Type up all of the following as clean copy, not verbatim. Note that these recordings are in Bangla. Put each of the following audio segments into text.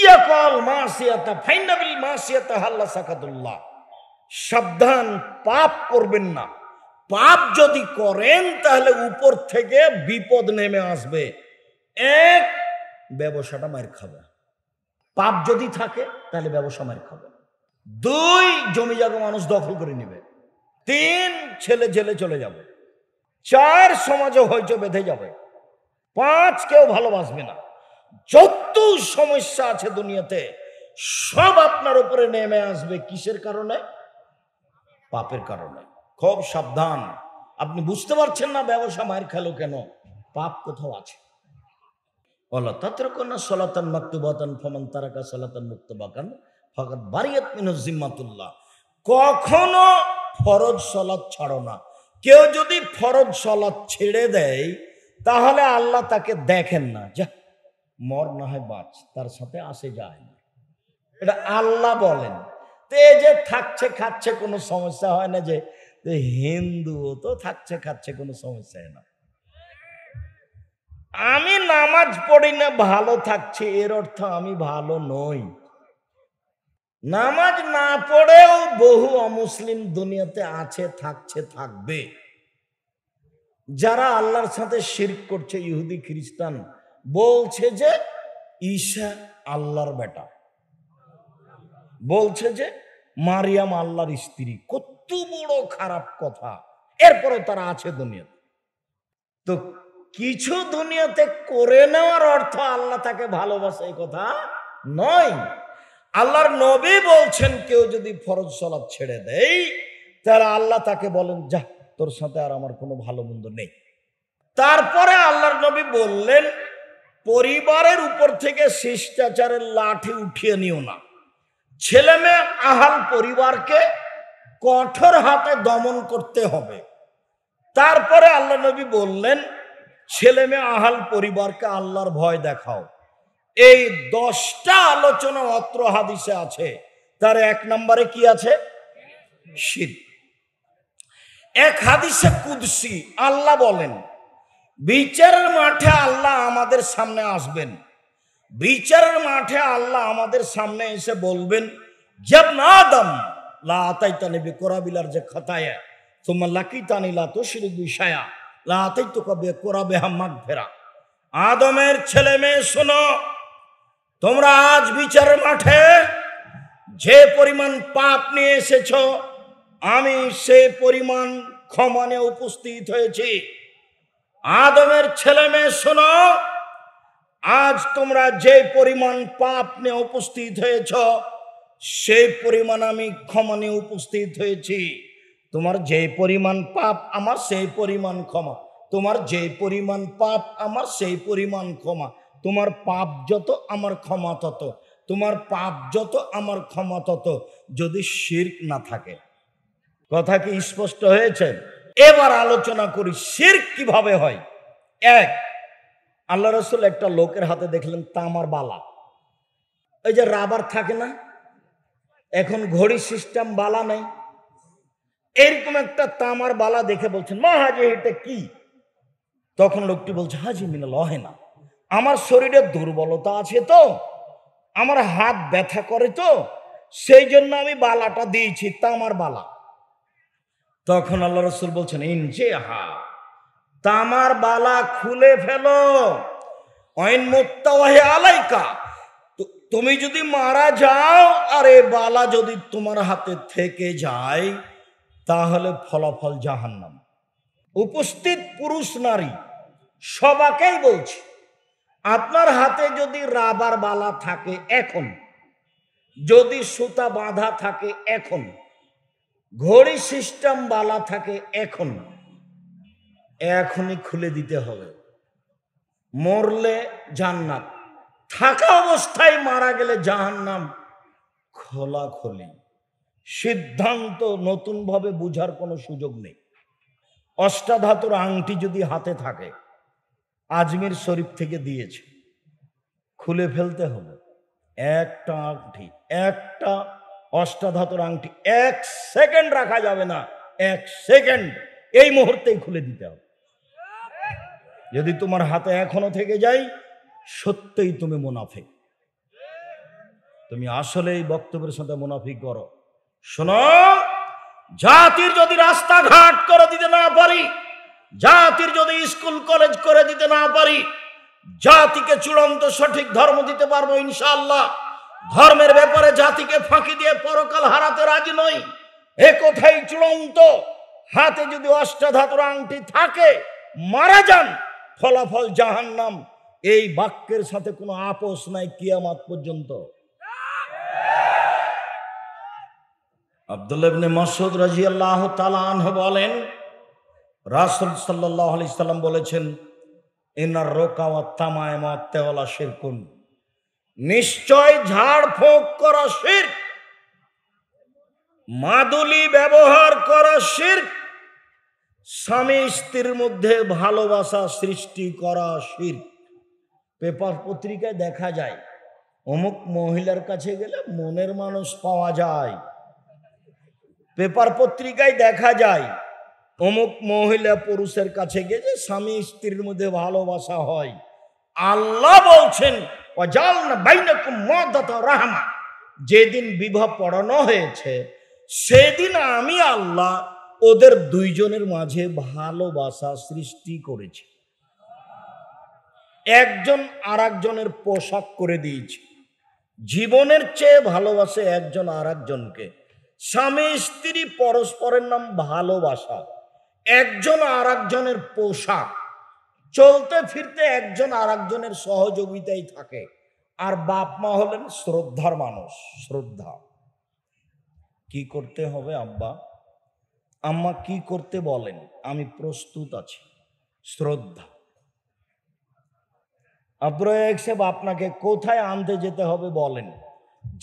ইয়াকাল মাসিয়াতা ফাইন্না বিল মাসিয়াতা হাল্লা সাকাতুল্লাহ, সাবধান, পাপ করবেন না। পাপ যদি করেন তাহলে উপর থেকে বিপদ নেমে আসবে। এক, ব্যবসাটা মার খাবে। পাপ যদি থাকে তাহলে ব্যবসা মার খাবে। দুই, জমি জায়গা মানুষ দখল করে নেবে। তিন, ছেলে জেলে চলে যাবে। চার, সমাজে হইচই বেঁধে যাবে। পাঁচ, কেউ ভালোবাসবে না। যত সমস্যা আছে দুনিয়াতে সব আপনার উপরে নেমে আসবে। কিসের কারণে? পাপের কারণে। খুব সাবধান। আপনি বুঝতে পারছেন না ব্যবসা মায়ের খেলো কেন? পাপ কোথাও আছে। ওয়ালা তাতরুকুনা সালাতান মাকতুবাতান ফামান তারাকা সালাতান মুক্তাবাকান ফাকাদ বারিয়াত মিনাজ জিম্মাতুল্লাহ। কখনো ফরজ সালাত ছাড়ো না। কেউ যদি ফরজ সালাত ছেড়ে দেয় তাহলে আল্লাহ তাকে দেখেন না, যা মর না হয় বাঁচ, তার সাথে আসে যায় না। এটা আল্লাহ বলেন। তে যে থাকছে খাচ্ছে কোনো সমস্যা হয় না, যে হিন্দু তো থাকছে খাচ্ছে কোনো সমস্যা হয় না। আমি নামাজ পড়ি না ভালো থাকছে, এর অর্থ আমি ভালো নই। নামাজ না পড়েও বহু অমুসলিম দুনিয়াতে আছে, থাকছে, থাকবে। যারা আল্লাহর সাথে শিরক করছে, ইহুদি খ্রিস্টান, বলছে যে ঈসা আল্লাহর বেটা, বলছে যে মারিয়াম আল্লাহর স্ত্রী। কত বড় খারাপ কথা। এরপরও তারা আছে দুনিয়াতে। তো কিছু দুনিয়াতে করে নেওয়ার অর্থ আল্লাহ তাকে ভালোবাসে, এই কথা নয়। আল্লাহর নবী বলছেন কেউ যদি ফরজ সালাত ছেড়ে দেয় তাহলে আল্লাহ তাকে বলেন, যা তোর সাথে আর আমার কোনো ভালো মন্দ নেই। তারপরে আল্লাহর নবী বললেন, পরিবারের উপর থেকে শিষ্টাচারের লাঠি উঠিয়ে নিও না। ছেলে মেয়ে আহাল পরিবারকে কঠোর হাতে দমন করতে হবে। তারপরে আল্লাহ নবী বললেন, ছেলে মেয়ে আহাল পরিবারকে আল্লাহর ভয় দেখাও। এই 10টা আলোচনা অত্র হাদিসে আছে। তার 1 নম্বরে কি আছে? শিরক। এক হাদিসে কুদসি আল্লাহ বলেন, বিচারের মাঠে আল্লাহ আমাদের সামনে আসবেন। বিচারের মাঠে আল্লাহ আমাদের সামনে এসে বলবেন, জাবনা আদম লা আতাইতানি বিকুরাবিলার যে খাতায়া সুম্মা লাকিতানি লা তুশরিক বি শাইআ লা আতাইতুকা বিকুরাবিহা মাগফিরা। আদমের ছেলে মেয়ে শোনো, তোমরা আজ বিচারের মাঠে যে পরিমাণ পাপ নিয়ে এসেছো, আমি সে পরিমাণ ক্ষমা নিয়ে উপস্থিত হয়েছি। আদমের ছেলে মেয়ে শোনো, আজ তোমরা যে পরিমাণ পাপ নিয়ে উপস্থিত হয়েছ সেই পরিমাণ আমি ক্ষমা নিয়ে উপস্থিত হয়েছি। তোমার যে পরিমাণ পাপ আমার সেই পরিমাণ ক্ষমা, তোমার যে পরিমাণ পাপ আমার সেই পরিমাণ ক্ষমা। তোমার পাপ যত আমার ক্ষমা তত, তোমার পাপ যত আমার ক্ষমা তত, যদি শিরক না থাকে। কথা কি স্পষ্ট হয়েছে? এবার আলোচনা করি শিরক কিভাবে হয়। এক, আল্লাহ রসুল একটা লোকের হাতে দেখলেন তামার বালা। ওই যে রাবার থাকে না, এখন ঘড়ি সিস্টেম বালা নেই, এরকম একটা তামার বালা দেখে বলছেন, মা হাজি এটা কি? তখন লোকটি বলছে, হাজি মিনাল হয় না, আমার শরীরে দুর্বলতা আছে তো, আমার হাত ব্যথা করে তো, সেই জন্য আমি বালাটা দিয়েছি, তামার বালা। তখন আল্লাহ রসুল বলছেন, ইনজে হা, তামার বালা খুলে ফেলো, অইন মুত্তাওয়াহি আলাইকা, তুমি যদি মারা যাও আর এ বালা যদি তোমার হাতে থেকে যায় তাহলে ফলাফল জাহান্নাম। উপস্থিত পুরুষ নারী সবাকেই বলছি, আপনার হাতে যদি রাবার বালা থাকে এখন, যদি সুতা বাঁধা থাকে এখন, ঘড়ি সিস্টেম বালা থাকে এখন, এখনই খুলে দিতে হবে। মরলে জান্নাত, থাকা অবস্থায় মারা গেলে জাহান্নাম। খোলাখুলি সিদ্ধান্ত, নতুন ভাবে বুঝার কোনো সুযোগ নেই। অষ্টাধাতুর আংটি যদি হাতে থাকে, আজমির শরীফ থেকে দিয়েছে, খুলে ফেলতে হবে। একটা আংটি, একটা অষ্টাধাতুর আংটি 1 সেকেন্ড রাখা যাবে না, 1 সেকেন্ড, এই মুহূর্তেই খুলে দিতে হবে। যদি তোমার হাতে এখনো থেকে যায়, সত্যই তুমি মুনাফিক। তুমি আসলে এই বক্তব্যের সাথে মুনাফিক করো। শোনো, জাতির যদি রাস্তাঘাট করে দিতে না পারি, জাতির যদি স্কুল কলেজ করে দিতে না পারি, জাতিকে চূড়ান্ত সঠিক ধর্ম দিতে পারবো ইনশাআল্লাহ। ধর্মের ব্যাপারে জাতিকে ফাঁকি দিয়ে পরকাল হারাতে রাজি নই, এ কথাই চূড়ান্ত। হাতে যদি অষ্টাধাতুর আংটি থাকে, মারা যান, ফলাফল জাহান্নাম। এই বাক্যের সাথে কোনো আপোষ নাই কিয়ামত পর্যন্ত। আব্দুল্লাহ ইবনে মাসউদ রাদিয়াল্লাহু তাআলা আনহু বলেন, রাসূল সাল্লাল্লাহু আলাইহি সাল্লাম বলেছেন, ইন্নার রুকা ওয়াত তামাইম ওয়াত তাওয়ালা শিরকুন, নিশ্চয় ঝাড়ফুঁক করা শিরক, মাদুলি ব্যবহার করা শিরক, স্বামী স্ত্রীর মধ্যে ভালোবাসা সৃষ্টি করা শিরক। পেপার পত্রিকায় দেখা যায়, অমুক মহিলার কাছে গেলে মনের মানুষ পাওয়া যায়। পেপার পত্রিকায় দেখা যায়, অমুক মহিলা পুরুষের কাছে গেলে স্বামী স্ত্রীর মধ্যে ভালোবাসা হয়। আল্লাহ বলছেন, ওয়াজালনা বাইনাকুম মাওয়াদাতা ওয়া রাহমা, যেদিন বিবাহ পড়ানো হয়েছে সেদিন আমি আল্লাহ ওদের দুইজনের মাঝে ভালোবাসা সৃষ্টি করেছি। একজন আর একজনের পোশাক করে দিয়েছি। জীবনের চেয়ে ভালোবাসে একজন আর একজনকে। স্বামী স্ত্রী পরস্পরের নাম ভালোবাসা, একজন আর একজনের পোশাক, চলতে ফিরতে একজন আর একজনের সহযোগিতাই থাকে। আর বাপ মা হলেন শ্রদ্ধার মানুষ। শ্রদ্ধা কি করতে হবে? আব্বা আম্মা কি করতে বলেন, আমি প্রস্তুত আছি। শ্রদ্ধা। আব্দুর সাহেব আপনাকে কোথায় আনতে যেতে হবে বলেন,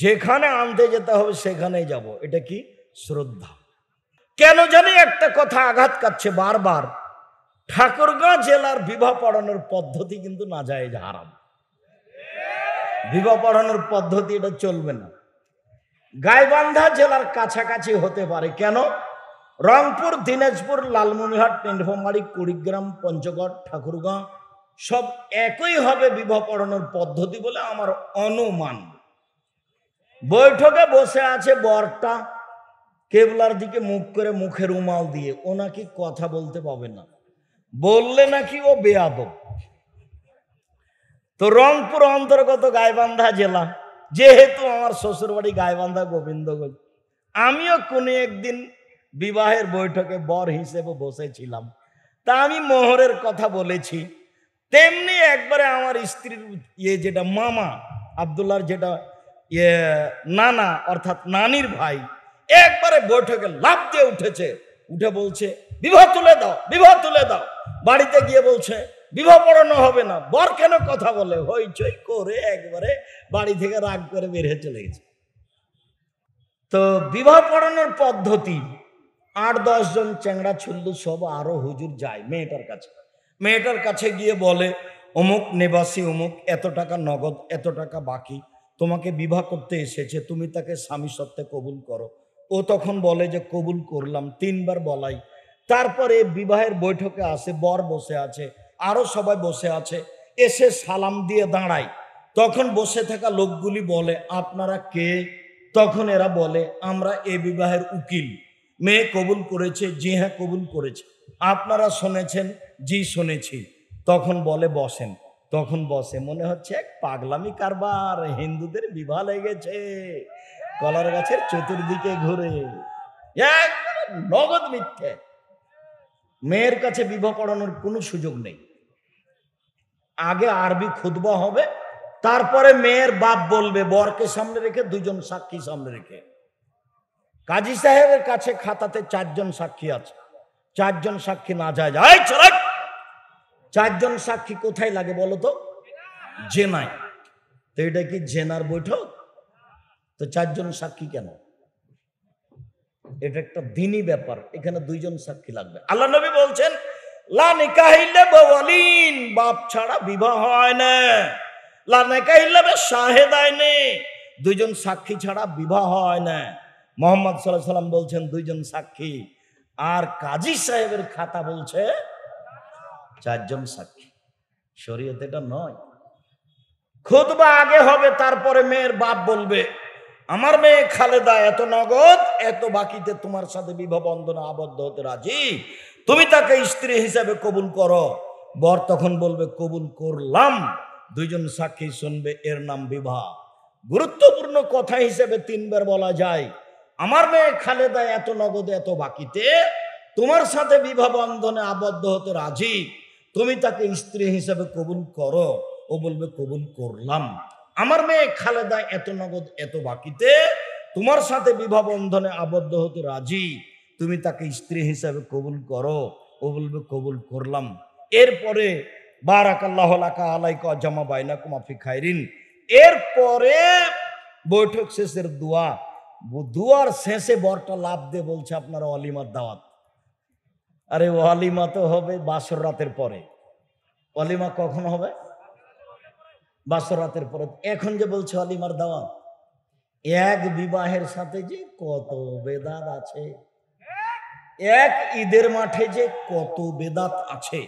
যেখানে আনতে যেতে হবে সেখানেই যাব। এটা কি? শ্রদ্ধা। কেন জানি একটা কথা আঘাত কাটছে বারবার, ঠাকুরগাঁও জেলার বিবাহ পড়ানোর পদ্ধতি কিন্তু নাজায়েজ, হারাম। বিবাহ পড়ানোর পদ্ধতি এটা চলবে না। গাইবান্ধা জেলার কাছাকাছি হতে পারে। কেন? রংপুর, দিনাজপুর, লালমনিরহাট, নীলফামারী, কুড়িগ্রাম, পঞ্চগড়, ঠাকুরগাঁও সব একই হবে বিবাহ পড়ানোর পদ্ধতি বলে আমার অনুমান। বৈঠকে বসে আছে বরটা, কেবলার দিকে মুখ করে মুখে রুমাল দিয়ে, ও নাকি কথা বলতে পাবে না, বললে নাকি ও বেয়াদব। তো রংপুর অন্তর্গত গাইবান্ধা জেলা, যেহেতু আমার শ্বশুর বাড়ি গাইবান্ধা গোবিন্দগঞ্জ, আমিও কোনো একদিন বিবাহের বৈঠকে বর হিসেবে বসেছিলাম। তা আমি মোহরের কথা বলেছি। তেমনি একবারে আমার স্ত্রীর যেটা মামা, আব্দুল্লাহর যেটা নানা অর্থাৎ নানির ভাই, একবারে বৈঠকে লাফ দিয়ে উঠেছে, উঠে বলছে বিবাহ তুলে দাও, বিবাহ তুলে দাও। বাড়িতে গিয়ে বলছে বিবাহ পড়ানো হবে না, বর কেন কথা বলে, হইচই করে একবারে বাড়ি থেকে রাগ করে বেরিয়ে চলে গেছে। তো বিবাহ পড়ানোর পদ্ধতি, 8-10 জন চ্যাংড়া ছুল্লু সব আরো হুজুর যায় মেয়েটার কাছে। মেয়েটার কাছে গিয়ে বলে, অমুক নিবাসী অমুক, এত টাকা নগদ, এত টাকা বাকি, তোমাকে বিবাহ করতে এসেছে, তুমি তাকে স্বামী সত্ত্বে কবুল করো। ও তখন বলে যে কবুল করলাম। 3 বার বলাই। তারপরে বিবাহের বৈঠকে আসে, বর বসে আছে, আরো সবাই বসে আছে, এসে সালাম দিয়ে দাঁড়ায়। তখন বসে থাকা লোকগুলি বলে, আপনারা কে? তখন এরা বলে, আমরা এ বিবাহের উকিল। মেয়ে কবুল করেছে? জি হ্যাঁ কবুল করেছে। আপনারা শুনেছেন? জি শুনেছি। তখন বলে বসেন। তখন বসে। মনে হচ্ছে এক পাগলামি কারবার, হিন্দুদের বিবাহ লেগেছে, কলার গাছের চতুর্দিকে ঘুরে, নগদ মিথ্যে। মেয়ের কাছে বিবাহ পড়ানোর কোনো সুযোগ নেই। আগে আরবি খুতবা হবে, তারপরে মেয়ের বাপ বলবে, বরকে সামনে রেখে 2 জন সাক্ষী সামনে রেখে। কাজী সাহেবের কাছে খাতাতে 4 জন সাক্ষী আছে, 4 জন সাক্ষী না যায়। 4 জন সাক্ষী কোথায় লাগে বলো তো? জেনায়। তো এটা কি জেনার বৈঠক? তো 4 জন সাক্ষী কেন? এটা একটা দ্বীনি ব্যাপার, এখানে 2 জন সাক্ষী লাগবে। আল্লাহ নবী বলছেন, লা নিকাহা ইল্লা বিওয়ালিন, বাপ ছাড়া বিবাহ হয় না। লা নিকাহা ইল্লা বিশাহিদাইনি, 2 জন সাক্ষী ছাড়া বিবাহ হয় না। মুহাম্মদ সাল্লাল্লাহু আলাইহি সাল্লাম বলছেন 2 জন সাক্ষী। আর কাজী সাহেবের খাতা বলছে 4 জন সাক্ষী। শরীয়ত এটা নয়। খুতবা আগে হবে, তারপরে মেয়ের বাপ বলবে আমার মেয়ে খালেদা এত নগদ এত বাকিতে তোমার সাথে বিবাহ বন্ধনে আবদ্ধ হতে রাজি, তুমি তাকে স্ত্রী হিসাবে কবুল করো। বর তখন বলবে কবুল করলাম। দুইজন সাক্ষী শুনবে, এর নাম বিবাহ। গুরুত্বপূর্ণ কথা হিসেবে তিনবার বলা যায় আমার মেয়ে খালেদা এত নগদ এত বাকিতে তোমার সাথে বিবাহ বন্ধনে আবদ্ধ হতে রাজি, তুমি তাকে স্ত্রী হিসেবে কবুল করো। ও বলবে কবুল করলাম। আমার মেয়ে খালেদা এত নগদ এত বাকিতে তোমার সাথে বিবাহ বন্ধনে আবদ্ধ হতে রাজি, তুমি তাকে স্ত্রী হিসেবে কবুল করো। ও বলবে কবুল করলাম। এরপরে বারাকাল্লাহু লাকা আলাইকা জামা বাইনাকুম ফি খাইরিন। এরপরে বৈঠক শেষের দোয়া। দুয়ার শেষে বরটা লাভ দিয়ে বলছে আপনারা ওয়ালিমার দাওয়াত। আরে ওয়ালিমা তো হবে বাসর রাতের পরে। ওয়ালিমা কখন হবে? বাসর রাতের পরে। এখন যে বলছে ওয়ালিমার দাওয়াত, এক বিবাহের সাথে যে কত বেদাত আছে, এক ঈদের মাঠে যে কত বেদাত আছে,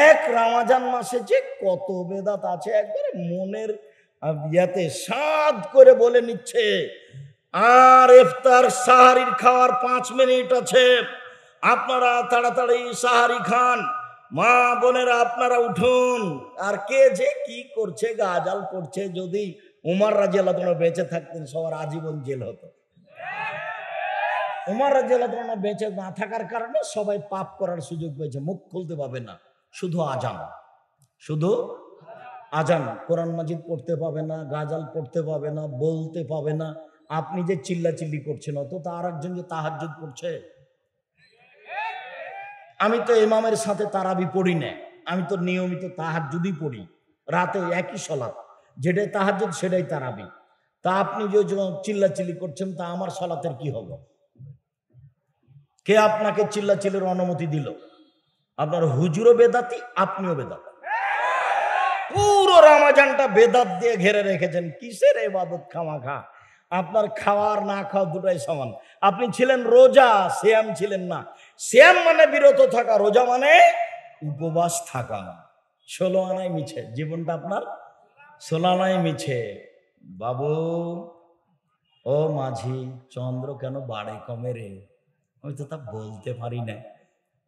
এক রমজান মাসে যে কত বেদাত আছে, একবারে মনের ইয়াতে সাদ করে বলে নিচ্ছে। আর ইফতার সাহারির খাওয়ার 5 মিনিট আছে, আপনারা তাড়াতাড়ি সাহারি খান। মা বোনেরা আপনারা উঠুন। আর কে যে কি করছে, গাজাল করছে। যদি উমর রাদিয়াল্লাহু আনহু বেঁচে থাকতেন সবার আজীবন জেল হতো। উমর রাদিয়াল্লাহু আনহু বেঁচে না থাকার কারণে সবাই পাপ করার সুযোগ পেয়েছে, মুখ খুলতে পাবে না, শুধু আজান, শুধু আজান। কোরআন মাজিদ পড়তে পাবে না, গাজাল পড়তে পাবে না, বলতে পাবে না। আপনি যে চিল্লাচিল্লি করছেন অত, তা আর একজন যে তাহাজ্জুদ করছে। আমি তো ইমামের সাথে তারাবি পড়ি না, আমি তো নিয়মিত তাহাজ্জুদই পড়ি রাতে, একই সালাত, যেটাই তাহাজ্জুদ সেটাই তারাবি। তা আপনি যে চিল্লাচিল্লি করছেন, তা আমার সালাতের কি হবে? কে আপনাকে চিল্লাচিল্লির অনুমতি দিল? আপনার হুজুরও বেদাতি, আপনিও বেদাত। পুরো রমজানটা বেদাত দিয়ে ঘেরে রেখেছেন। কিসের ইবাদত খামাখা? আপনার খাওয়ার না খাওয়া দুটাই সমান। আপনি ছিলেন রোজা, সিয়াম ছিলেন না। সিয়াম মানে বিরত থাকা, রোজা মানে উপবাস থাকা। 16 আনাই মিছে, জীবনটা আপনার 16 আনাই মিছে। বাবু ও মাঝি, চন্দ্র কেন বাড়ে কমে রে? আমি তো তা বলতে পারি না।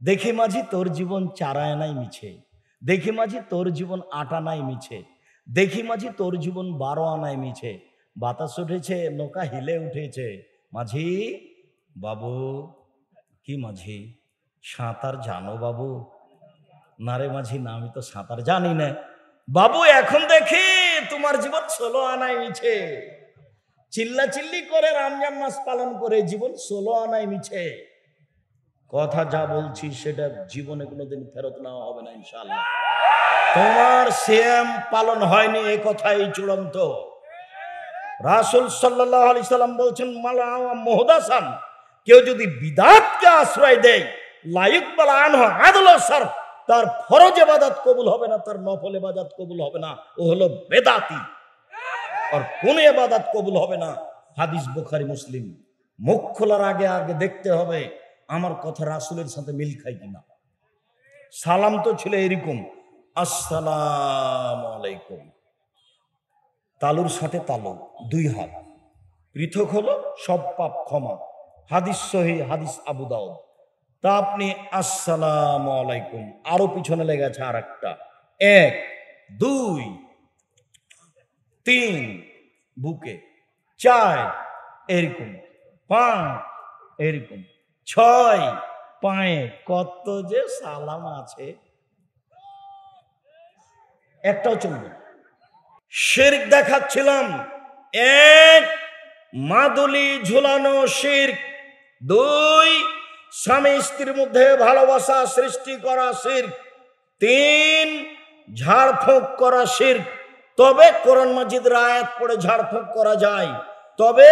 দেখি মাঝি তোর জীবন 4 আনাই মিছে, দেখি মাঝি তোর জীবন 8 আনাই মিছে, দেখি মাঝি তোর জীবন 12 আনাই মিছে। বাতাস উঠেছে, নৌকা হিলে উঠেছে। মাঝি বাবু, কি মাঝি সাঁতার জানো বাবু? না রে মাঝি, না আমি তো সাঁতার জানি না। বাবু এখন দেখি তোমার জীবন 16 আনাই মিছে। চিল্লাচিল্লি করে রমজান মাস পালন করে জীবন 16 আনাই মিছে। কথা যা বলছি সেটা জীবনে কোনোদিন ফেরত নেওয়া হবে না ইনশাআল্লাহ। তোমার সিয়াম পালন হয়নি এ কথাই চূড়ান্ত। রাসূল সাল্লাল্লাহু আলাইহি সাল্লাম বলছেন মালা মুহদাসান, কেউ যদি বিদআতকে আশ্রয় দেয় লা ইকবাল আনহু আদলু সারফ, তার ফরজ ইবাদত কবুল হবে না, তার নফল ইবাদত কবুল হবে না, ও হলো বেদাতি। আর কোন ইবাদত কবুল হবে না? হাদিস বুখারী মুসলিম। মুখ খোলার আগে আগে দেখতে হবে আমার কথা রাসূলের সাথে মিল খায় কিনা। সালাম তো ছিল এরকম, আসসালামু আলাইকুম। তালুর সাথে তালু, 2 হাত পৃথক হলো, সব পাপ ক্ষমা। হাদিস সহিহ, হাদিস আবু দাউদ। তা আপনি আসসালামু আলাইকুম, আরো পিছনে লেগেছে আর একটা, 1 2 3 বুকে, 4 এরকম, 5 এরকম, 6 পায়ে। কত যে সালাম আছে, একটাও চলবে। শিরক দেখাচ্ছিলাম, 1 মাদুলি ঝুলানো শিরক, 2 স্বামী স্ত্রীর মধ্যে ভালোবাসা সৃষ্টি করা শিরক, 3 ঝাড়ফুঁক করা শিরক। তবে কোরআন মাজিদের আয়াত পড়ে ঝাড়ফুঁক করা যায়, তবে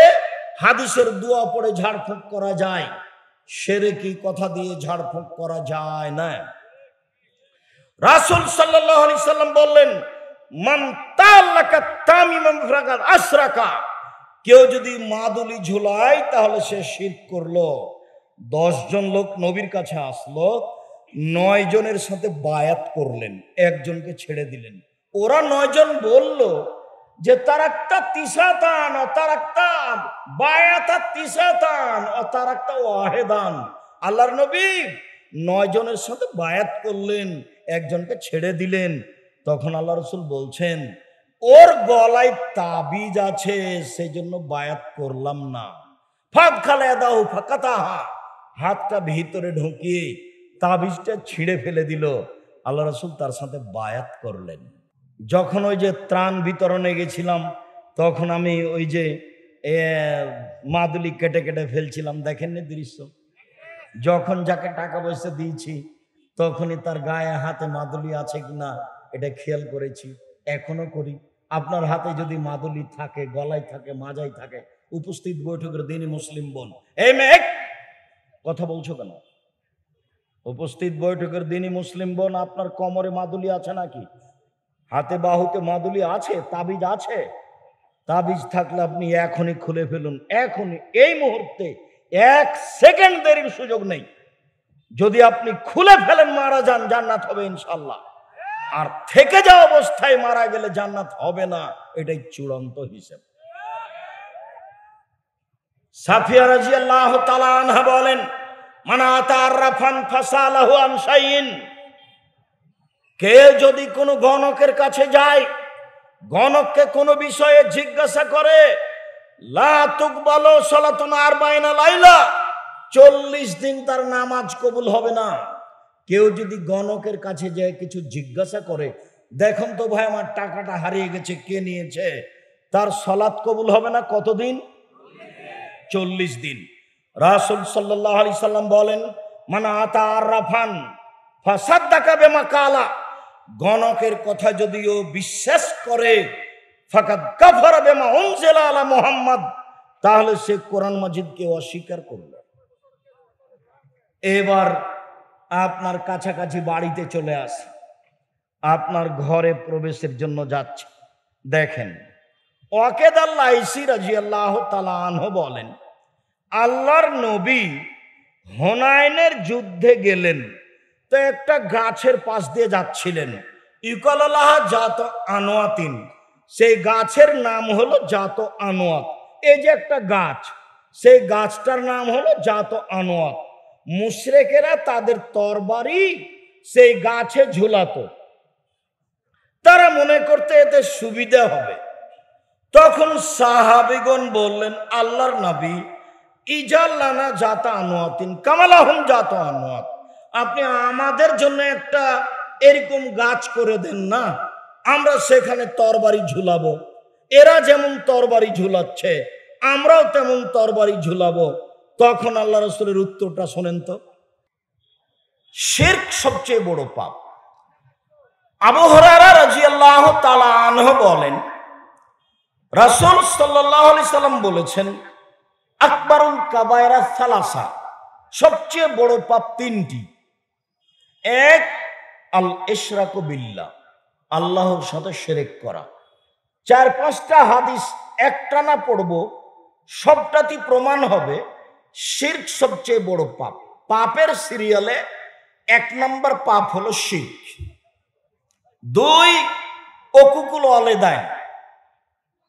হাদিসের দোয়া পড়ে ঝাড়ফুঁক করা যায়। শিরকি কথা দিয়ে ঝাড়ফুঁক করা যায় না। রাসূল সাল্লাল্লাহু আলাইহি সাল্লাম বললেন মান তাআল্লাকা তামিমান ফাকাদ আশরাকা, কেউ যদি মাদুলি ঝুলায় তাহলে সে শিরক করলো। 10 জন লোক নবীর কাছে আসলো, 9 জনের সাথে বায়াত করলেন, একজনকে ছেড়ে দিলেন। ওরা 9 জন বলল যে তার একটা তিসাতান ও তার একটা বায়াতা তিসাতান ও তার একটা ওয়াহেদান। আল্লাহর নবী 9 জনের সাথে বায়াত করলেন, একজনকে ছেড়ে দিলেন। তখন আল্লাহ রসুল বলছেন, ওর গলায় তাবিজ আছে, সেই জন্য বায়াত করলাম না। ফাঁক খালে দাও ফাঁকাতাহা, হাতটা ভিতরে ঢুকিয়ে তাবিজটা ছিঁড়ে ফেলে দিল। আল্লাহ রসুল তার সাথে বায়াত করলেন। যখন ওই যে ত্রাণ বিতরণে গেছিলাম, তখন আমি ওই যে মাদুলি কেটে কেটে ফেলছিলাম, দেখেননি দৃশ্য? যখন যাকে টাকা পয়সা দিয়েছি তখনই তার গায়ে হাতে মাদুলি আছে কিনা এটা খেয়াল করেছি, এখনো করি। আপনার হাতে যদি মাদুলি থাকে, গলায় থাকে, মাজায় থাকে, উপস্থিত বৈঠকের দিনই মুসলিম বোন, এই মেঘ কথা বলছো কেন? উপস্থিত বৈঠকের দিনই মুসলিম বোন, আপনার কোমরে মাদুলি আছে নাকি? হাতে বাহুতে মাদুলি আছে? তাবিজ আছে? তাবিজ থাকলে আপনি এখনই খুলে ফেলুন, এখনই, এই মুহূর্তে, 1 সেকেন্ড দেরির সুযোগ নেই। যদি আপনি খুলে ফেলেন, মারা যান, জান্নাত হবে ইনশাল্লাহ। আর থেকে যাওয়া অবস্থায় মারা গেলে জান্নাত হবে না, এটাই চূড়ান্ত হিসেব। সাফিয়া রাদিয়াল্লাহু তাআলা আনহা বলেন, মান আতারাফান ফাসালাহু আন শাইইন, কে যদি কোনো গণকের কাছে যায়, গণককে কোনো বিষয়ে জিজ্ঞাসা করে, লা তুকবালু সালাতুন 40 লাইলা, 40 দিন তার নামাজ কবুল হবে না। কেউ যদি গণকের কাছে যায় কিছু জিজ্ঞাসা করে, দেখুন তো ভাই আমার টাকাটা হারিয়ে গেছে, কে নিয়েছে, তার সালাত কবুল হবে না। কতদিন? 40 দিন। রাসূল সাল্লাল্লাহু আলাইহি সাল্লাম বলেন, মান আতারাফান ফাসাদ্দাকা বিমা কালা, গণকের কথা যদিও বিশ্বাস করে, ফাকাদ কাফারা বিমা উনজিলা আলা মুহাম্মদ, তাহলে সে কোরআন মাজিদকে অস্বীকার করল। এবার আপনার কাছাকাছি বাড়িতে চলে আসে, আপনার ঘরে প্রবেশের জন্য যাচ্ছে, দেখেন ওয়াকেদ আল-লাইসি রাদিয়াল্লাহু তাআলা আনহু বলেন, আল্লাহর নবী হুনাইনের যুদ্ধে গেলেন, তো একটা গাছের পাশ দিয়ে যাচ্ছিলেন, ইউকালালাহা জাত আনোয়াতিন, সেই গাছের নাম হলো জাত আনোয়াত। এই যে একটা গাছ, সেই গাছটার নাম হলো জাত আনোয়াত। মুশরিকেরা তাদের তরবারি সেই গাছে ঝুলাতো, তারা মনে করতে এতে সুবিধা হবে। তখন সাহাবীগণ বললেন, আল্লাহর নবী, ইজাল্লানা জাতা আনোয়াতিন কামালাহুম জাত আনোয়াত, আপনি আমাদের জন্য একটা এরকম গাছ করে দেন না, আমরা সেখানে তরবারি ঝুলাবো। এরা যেমন তরবারি ঝুলাচ্ছে আমরাও তেমন তরবারি ঝুলাবো। তখন আল্লাহ রাসূলের উত্তরটা শোনেন তো। শিরক সবচেয়ে বড় পাপ। আবু হুরায়রা রাদিয়াল্লাহু তাআলা আনহু বলেন, রাসূল সাল্লাল্লাহু আলাইহি সাল্লাম বলেছেন, আকবারুল কাবায়রা সালাসা, সবচেয়ে বড় পাপ 3টি। এক, আল ইশরাকু বিল্লাহ, আল্লাহর সাথে শিরক করা। 4-5টা হাদিস একটানা পড়ব, সবটাতেই প্রমাণ হবে শিরক সবচেয়ে বড় পাপ। পাপের সিরিয়ালে 1 নম্বর পাপ হলো শিরক। 2, উকুকুল ওয়ালিদাইন,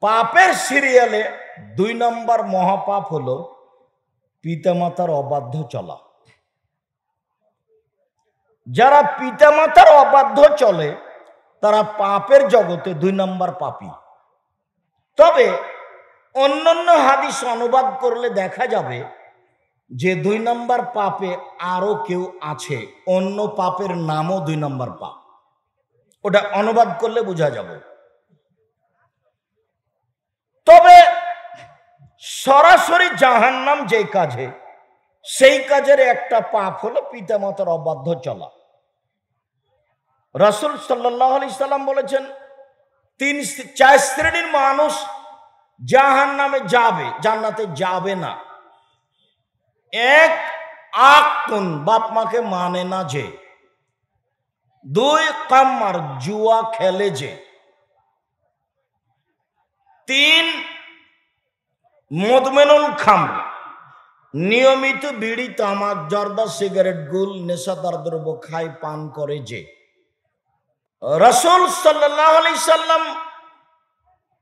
পাপের সিরিয়ালে 2 নম্বর মহাপাপ হলো পিতামাতার অবাধ্য চলা। যারা পিতামাতার অবাধ্য চলে তারা পাপের জগতে 2 নম্বর পাপী। তবে অন্যান্য হাদিস অনুবাদ করলে দেখা যাবে যে 2 নম্বর পাপে আরো কেউ আছে, অন্য পাপের নামও 2 নম্বর পাপ, ওটা অনুবাদ করলে বোঝা যাবে। তবে সরাসরি জাহান্নাম যে কাজে, সেই কাজের একটা পাপ হলো পিতামাতার অবাধ্য চলা। রাসূল সাল্লাল্লাহু আলাইহি সাল্লাম বলেছেন, 4 শ্রেণীর মানুষ জাহান্নামে যাবে, জান্নাতে যাবে না। 1, আকুন, বাপ মাকে মানে না যে। 2, কাম্মার, জুয়া খেলে যে। 3, মদমেনুল খামর, নিয়মিত বিড়ি তামাক জর্দা সিগারেট গুল নেশাদার দ্রব্য খায় পান করে যে। রাসূল সাল্লাল্লাহু আলাইহি সাল্লাম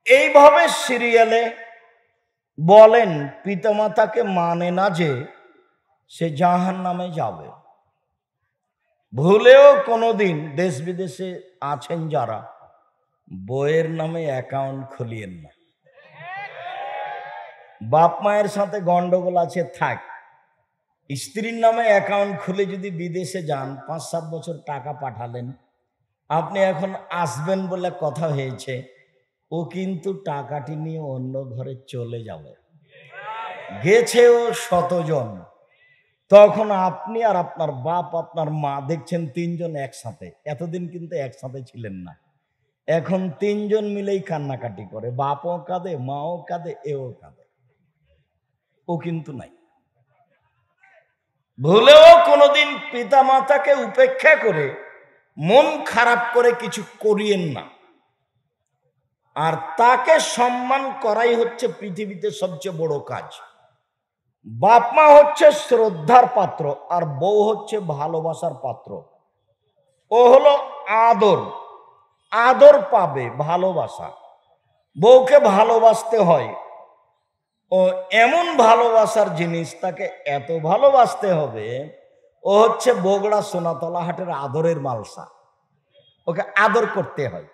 এইভাবে সিরিয়ালে বলেন, পিতামাতাকে মানে না যে সে জাহান্নামে যাবে। ভুলেও কোনোদিন দেশ বিদেশে আছেন যারা, বইয়ের নামে অ্যাকাউন্ট খুলিয়েন না। বাপ মায়ের সাথে গন্ডগোল আছে, থাক। স্ত্রীর নামে অ্যাকাউন্ট খুলে যদি বিদেশে যান, 5-7 বছর টাকা পাঠালেন, আপনি এখন আসবেন বলে কথা হয়েছে, ও কিন্তু টাকাটি নিয়ে অন্য ঘরে চলে যাবে। গেছে ও 100 জন, তখন আপনি আর আপনার বাপ, আপনার মা দেখছেন 3 জন একসাথে। এতদিন কিন্তু একসাথে ছিলেন না, এখন 3 জন মিলেই কান্নাকাটি করে, বাপও কাঁদে, মাও কাঁদে, এও কাঁদে। ও কিন্তু নাই। ভুলেও কোনোদিন পিতা মাতাকে উপেক্ষা করে, মন খারাপ করে কিছু করিয়েন না। আর তাকে সম্মান করাই হচ্ছে পৃথিবীতে সবচেয়ে বড় কাজ। বাপ মা হচ্ছে শ্রদ্ধার পাত্র, আর বউ হচ্ছে ভালোবাসার পাত্র। ও হলো আদর, আদর পাবে, ভালোবাসা। বউকে ভালোবাসতে হয়, ও এমন ভালোবাসার জিনিস, তাকে এত ভালোবাসতে হবে, ও হচ্ছে বগুড়া সোনাতলা হাটের আদরের মালসা, ওকে আদর করতে হয়।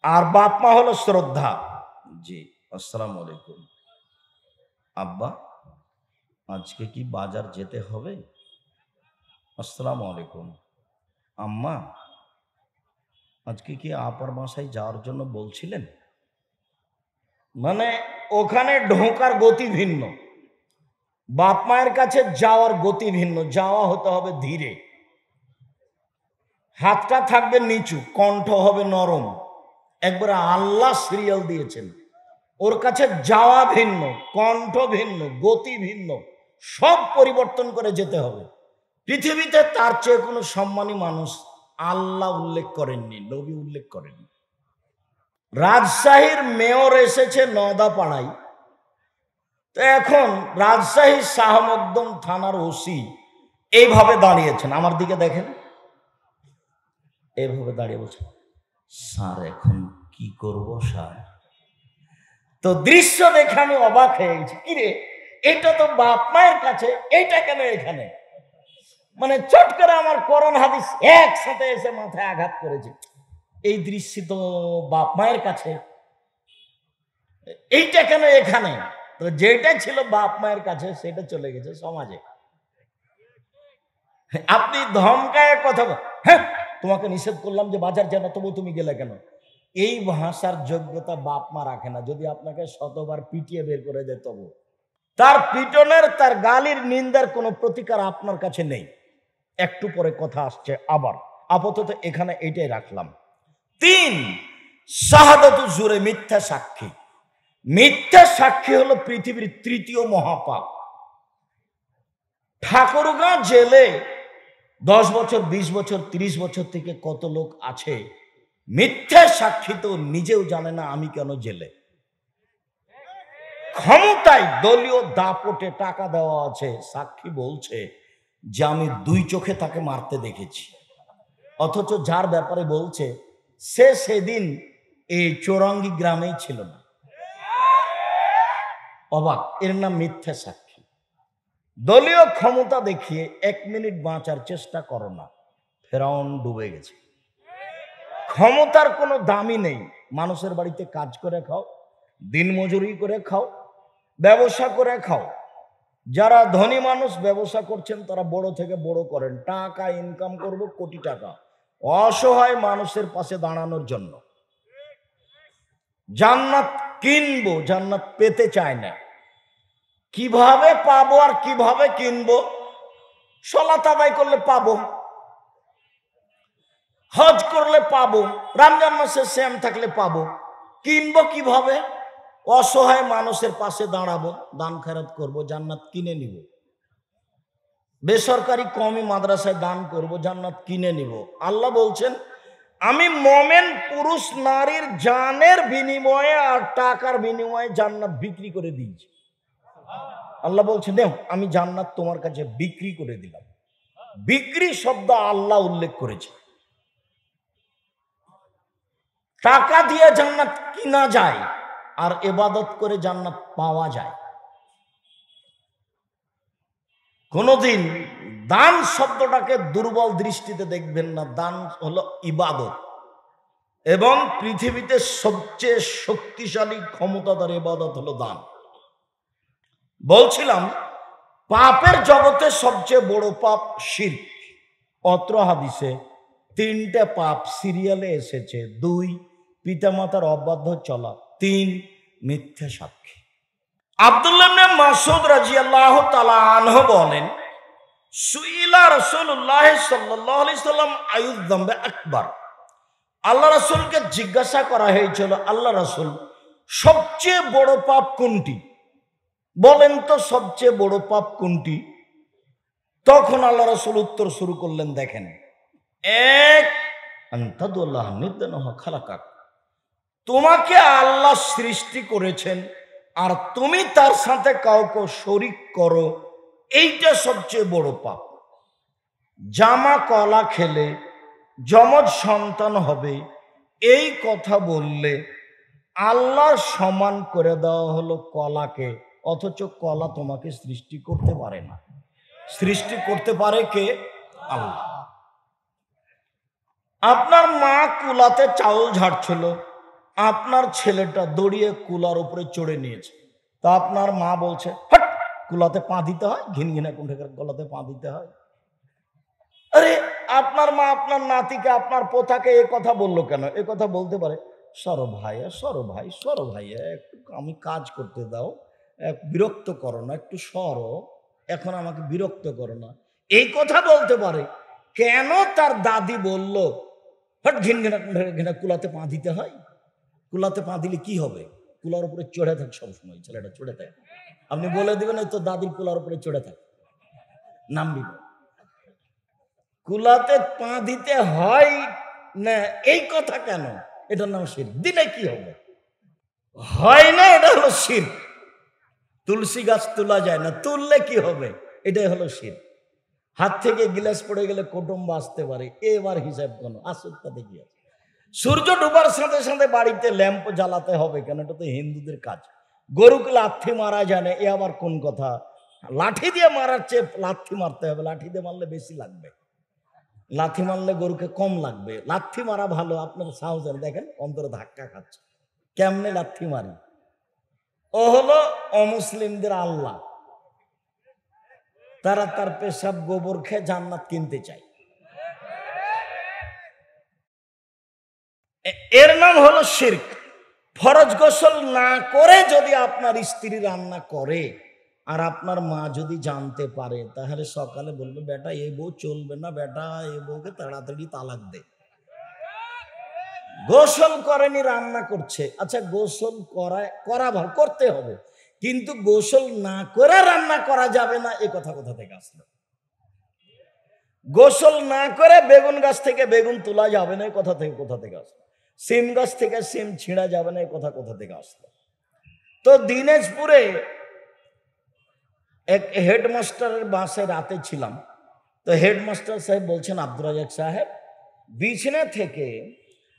আর বাপ মা হলো শ্রদ্ধা। জি, আসসালামু আলাইকুম। আব্বা, আজকে কি বাজার যেতে হবে? আসসালামু আলাইকুম। আম্মা, আজকে কি আপার বাসায় যাওয়ার জন্য বলছিলেন? মানে ওখানে ঢোকার গতি ভিন্ন, বাপ মায়ের কাছে যাওয়ার গতি ভিন্ন। যাওয়া হতে হবে ধীরে, হাতটা থাকবে নিচু, কণ্ঠ হবে নরম। একবারে আল্লাহ সিরিয়াল দিয়েছেন, ওর কাছে যাওয়া ভিন্ন, কণ্ঠ ভিন্ন, গতি ভিন্ন, সব পরিবর্তন করে যেতে হবে। পৃথিবীতে তার চেয়ে কোনো সম্মানী মানুষ আল্লাহ উল্লেখ করেননি, নবী উল্লেখ করেননি। রাজশাহীর মেয়র এসেছে নদাপাড়ায়, তো এখন রাজশাহী শাহ মকদুম থানার ওসি এইভাবে দাঁড়িয়েছেন, আমার দিকে দেখেন, এইভাবে দাঁড়িয়ে বলছেন, স্যার এখন কি করব স্যার? তো দৃশ্য দেখে আমি অবাক হয়ে গেছি, কিরে এটা তো বাপ মায়ের কাছে, এইটা কেন এখানে? মানে চট করে আমার কোরআন হাদিস একসাথে এসে মাথায় আঘাত করেছে। এই দৃশ্য তো বাপ মায়ের কাছে, এইটা কেন এখানে? তো যেটা ছিল বাপ মায়ের কাছে সেটা চলে গেছে সমাজে। আপনি ধমকায় কথা, হ্যাঁ তোমাকে নিষেধ করলাম যে বাজার যেন, তবু তুমি গেলে কেন? এই ভাষার যোগ্যতা বাপ মা রাখে না। যদি আপনাকে শতবার পিটিয়ে বের করে দেয়, তবু তার পিটনের, তার গালির, নিন্দার কোনো প্রতিকার আপনার কাছে নেই। একটু পরে কথা আসছে আবার, আপাতত এখানে এইটাই রাখলাম। 3, শাহাদাতু জুরে, মিথ্যা সাক্ষী। মিথ্যা সাক্ষী হলো পৃথিবীর 3য় মহাপাপ। ঠাকুরগাঁ জেলে 10 বছর, 20 বছর, 30 বছর থেকে কত লোক আছে, মিথ্যা সাক্ষী তো নিজেও জানে না আমি কেন জেলে। ক্ষমতায়, দলীয় দাপটে টাকা দেওয়া আছে, সাক্ষী বলছে যে আমি 2 চোখে তাকে মারতে দেখেছি, অথচ যার ব্যাপারে বলছে সে সেদিন এই চৌরাঙ্গি গ্রামেই ছিল না। অবাক, এর নাম মিথ্যা সাক্ষী। দলীয় ক্ষমতা দেখিয়ে 1 মিনিট বাঁচার চেষ্টা করো না, ফেরাউন ডুবে গেছে। ক্ষমতার কোনো দামই নেই। মানুষের বাড়িতে কাজ করে খাও, দিনমজুরি করে খাও, ব্যবসা করে খাও। যারা ধনী মানুষ ব্যবসা করছেন, তারা বড় থেকে বড় করেন, টাকা ইনকাম করব কোটি টাকা, অসহায় মানুষের পাশে দাঁড়ানোর জন্য। জান্নাত কিনবো, জান্নাত পেতে চায় না। কিভাবে পাবো আর কিভাবে কিনবো? সালাত আদায় করলে পাবো, হজ করলে পাবো, রমজান মাসে সিয়াম থাকলে পাবো। কিনবো কিভাবে? অসহায় মানুষের পাশে দাঁড়াবো, দান খেরাত করবো, জান্নাত কিনে নিব। বেসরকারি কওমি মাদ্রাসায় দান করব, জান্নাত কিনে নিব। আল্লাহ বলছেন আমি মোমেন পুরুষ নারীর জানের বিনিময়ে আর টাকার বিনিময়ে জান্নাত বিক্রি করে দিয়েছি। আল্লাহ বলছেন দেখ, আমি জান্নাত তোমার কাছে বিক্রি করে দিলাম। বিক্রি শব্দ আল্লাহ উল্লেখ করেছে। টাকা দিয়ে জান্নাত কিনা যায় আর ইবাদত করে জান্নাত পাওয়া যায়। কোনদিন দান শব্দটাকে দুর্বল দৃষ্টিতে দেখবেন না। দান হলো ইবাদত, এবং পৃথিবীতে সবচেয়ে শক্তিশালী ক্ষমতাধর ইবাদত হলো দান। বলছিলাম পাপের জগতে সবচেয়ে বড় পাপ শিরক। অত্র হাদিসে 3টে পাপ সিরিয়ালে এসেছে। 2, পিতামাতার অবাধ্য চলা। 3, মিথ্যা সাক্ষী। আব্দুল্লাহ ইবনে মাসউদ রাদিয়াল্লাহু তাআলা আনহু বলেন, সুইলা রাসূলুল্লাহ সাল্লাল্লাহু আলাইহি সাল্লাম আইয়ুয যামবি আকবার। আল্লাহ রাসূলকে জিজ্ঞাসা করা হয়েছিল, আল্লাহ রাসূল সবচেয়ে বড় পাপ কোনটি? বলেন তো সবচেয়ে বড় পাপ কোনটি? তখন আল্লাহ রাসূল উত্তর শুরু করলেন, দেখেন, 1, আনতাদুল্লাহ নিদানহু খালাকাক, তোমাকে আল্লাহ সৃষ্টি করেছেন আর তুমি তার সাথে কাউকে শরীক করো, এইটা সবচেয়ে বড় পাপ। জামা কলা খেলে যমজ সন্তান হবে, এই কথা বললে আল্লাহর সমান করে দেওয়া হলো কলাকে, অথচ কলা তোমাকে সৃষ্টি করতে পারে না। সৃষ্টি করতে পারে কে? আল্লাহ। আপনার মা কুলাতে চাউল ঝাড়ছিল, আপনার ছেলেটা দড়িয়ে কুলার উপরে চড়ে নিয়েছে। তা আপনার মা বলছে, হট, কুলাতে পা দিতে হয়, ঘিনঘিনা কুণ্ঠের গলাতে পা দিতে হয়। আরে আপনার মা আপনার নাতিকে, আপনার পোতাকে এ কথা বললো কেন? এ কথা বলতে পারে, সরো ভাইয়া, সরো ভাই, সরো ভাইয়া, একটু আমি কাজ করতে দাও, বিরক্ত করো না, একটু সরো, এখন আমাকে বিরক্ত করো না, এই কথা বলতে পারে। কেন তার দাদি বলল, হট, ঘিনঘিনা ঘিনা কুলাতে পা দিতে হয়? কুলাতে পা দিলে কি হবে? কুলার উপরে চড়ে থাকে সবসময়, ছেলেটা চড়ে থাকে। আপনি বলে দিবেন এই তো দাদির কুলার উপরে চড়ে থাকে, নামবি না। কুলাতে পা দিতে হয় না, এই কথা কেন? এটার নাম শিরক। দিলে কি হবে? হয় না, এটা হলো শিরক। তুলসী গাছ তোলা যায় না, তুললে কি হবে? এটাই হলো শিরক। হাত থেকে গিলাস পড়ে গেলে কুটুম্ব আসতে পারে, এবার হিসাব কোনো আসুকটাতে কি আছে? সূর্য ডুবার সাথে সাথে বাড়িতে ল্যাম্প জ্বালাতে হবে কেন? এটা তো হিন্দুদের কাজ। গরুকে লাথি মারা জানে, এ আবার কোন কথা? লাঠি দিয়ে মারার চেয়ে লাথি মারতে হবে, লাঠি দিয়ে মারলে বেশি লাগবে, লাথি মারলে গরুকে কম লাগবে। লাথি মারা ভালো, আপনার সাহসের দেখেন অন্তরে ধাক্কা খাচ্ছে। কেমনে লাথি মারি? ও হলো অমুসলিমদের আল্লাহ, তারা তার পেশাব গোবর খেয়ে জান্নাত কিনতে চায়। এর নাম হলো শিরক। ফরজ গোসল না করে যদি আপনার স্ত্রী রান্না করে আর আপনার মা যদি জানতে পারে, তাহলে সকালে বলবে, বেটা এই বউ চলবে না, বেটা এই বউকে তাড়াতাড়ি তালাক দে। গোসল করেনি, রান্না করছে। আচ্ছা, গোসল করা করতে হবে, কিন্তু গোসল না করে রান্না করা যাবে না, এ কথা কোথা থেকে আসলো? গোসল না করে বেগুন গাছ থেকে বেগুন তোলা যাবে না, কোথা থেকে আসলো? সিম গাছ থেকে সিম ছিঁড়া যাবে না, কথা কোথা থেকে আসলো? তো দিনাজপুরে এক হেডমাস্টারের বাসে রাতে ছিলাম। তো হেডমাস্টার সাহেব বলছেন, আব্দুর রাজাক সাহেব, বিছানা থেকে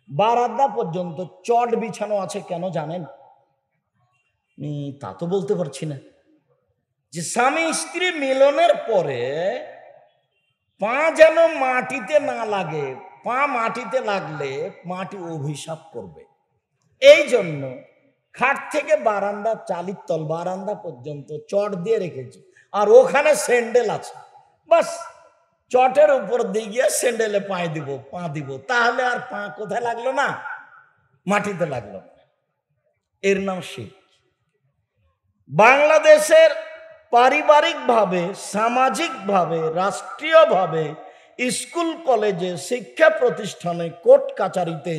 বারান্দা পর্যন্ত চট বিছানো আছে, কেন জানেন? তা তো বলতে পারছি না। যে স্বামী স্ত্রী মিলনের পরে পা যেন মাটিতে না লাগে, পা মাটিতে লাগলে মাটি অভিশাপ করবে, এই জন্য খাট থেকে বারান্দা, চালির তল বারান্দা পর্যন্ত চট দিয়ে রেখেছি, আর ওখানে স্যান্ডেল আছে। বাস চটের উপর দিয়ে গিয়ে স্যান্ডেলে পা দিব, তাহলে আর পা কোথায় লাগলো না? মাটিতে লাগলো। এর নাম শিরক। বাংলাদেশের পারিবারিকভাবে, সামাজিকভাবে, রাষ্ট্রীয়ভাবে, স্কুল কলেজে, শিক্ষা প্রতিষ্ঠানে, কোর্ট কাচারিতে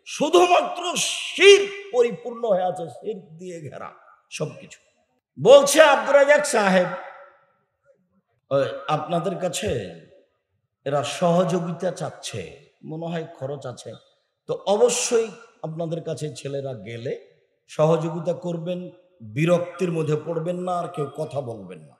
শুধুমাত্র শিরক পরিপূর্ণ হয়ে আছে, শিরক দিয়ে ঘেরা সবকিছু। বলছে আব্দুর রাজাক সাহেব, আপনাদের কাছে এরা সহযোগিতা চাচ্ছে, মনে হয় খরচ আছে, তো অবশ্যই আপনাদের কাছে ছেলেরা গেলে সহযোগিতা করবেন, বিরক্তির মধ্যে পড়বেন না, আর কেউ কথা বলবেন না।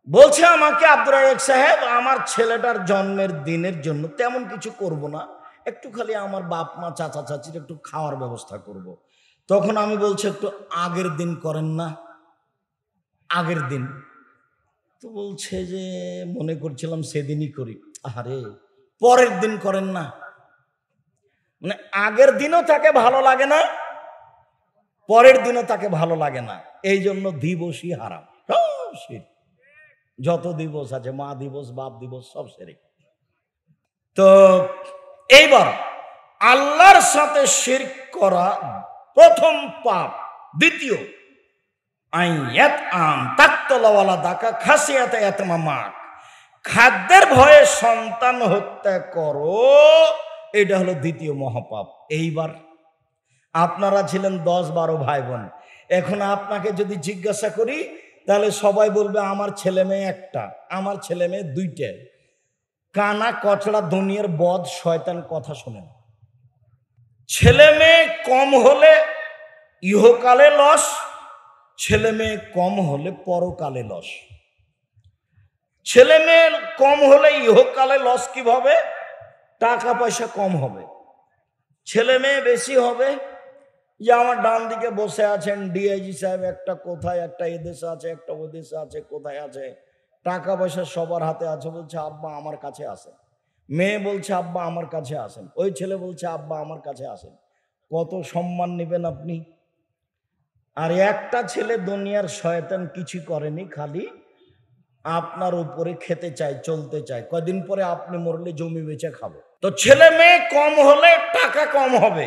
বলছে আমাকে, আব্দুর রাজাক সাহেব, আমার ছেলেটার জন্মের দিনের জন্য তেমন কিছু করব না, একটু খালি আমার বাপ মা চাচা চাচির একটু খাওয়ার ব্যবস্থা করব। তখন আমি বলছি একটু আগের দিন করেন না, আগের দিন। তো বলছে যে মনে করছিলাম সেদিনই করি। আরে পরের দিন করেন না, মানে আগের দিনও তাকে ভালো লাগে না, পরের দিনও তাকে ভালো লাগে না, এই জন্য দিবসই হারাম। যত দিবস আছে, মা দিবস বাপ দিবস সব সেরে। তো এইবার আল্লাহর সাথে শিরক করা প্রথম পাপ। দ্বিতীয়, খাদ্যের ভয়ে সন্তান হত্যা করো, এটা হলো দ্বিতীয় মহাপাপ। এইবার আপনারা ছিলেন 10-12 ভাই বোন, এখন আপনাকে যদি জিজ্ঞাসা করি তাহলে সবাই বলবে আমার ছেলে মেয়ে একটা, আমার ছেলে মেয়ে দুইটা। কানা কচড়া দুনিয়ার বদ শয়তান কথা শোনেন। ছেলে মেয়ে কম হলে ইহকালে লস, ছেলে মেয়ে কম হলে পরকালে লস। ছেলে মেয়ে কম হলে ইহকালে লস কিভাবে? টাকা পয়সা কম হবে। ছেলে মেয়ে বেশি হবে, যে আমার ডান দিকে বসে আছেন ডিআইজি সাহেব, একটা কোথায়, একটা এদেশে আছে, একটা ওদেশে আছে, কোথায় আছে, টাকা পয়সা সবার হাতে আছে, বলছে আব্বা আমার কাছে আসেন। মেয়ে বলছে আব্বা আমার কাছে আসেন, ওই ছেলে বলছে আব্বা আমার কাছে আসেন। কত সম্মান নেবেন আপনি? আর একটা ছেলে দুনিয়ার শয়তান কিছু করেনি, খালি আপনার উপরে খেতে চায়, চলতে চায়। কয়দিন পরে আপনি মরলে জমি বেচে খাবো। তো ছেলে মেয়ে কম হলে টাকা কম হবে,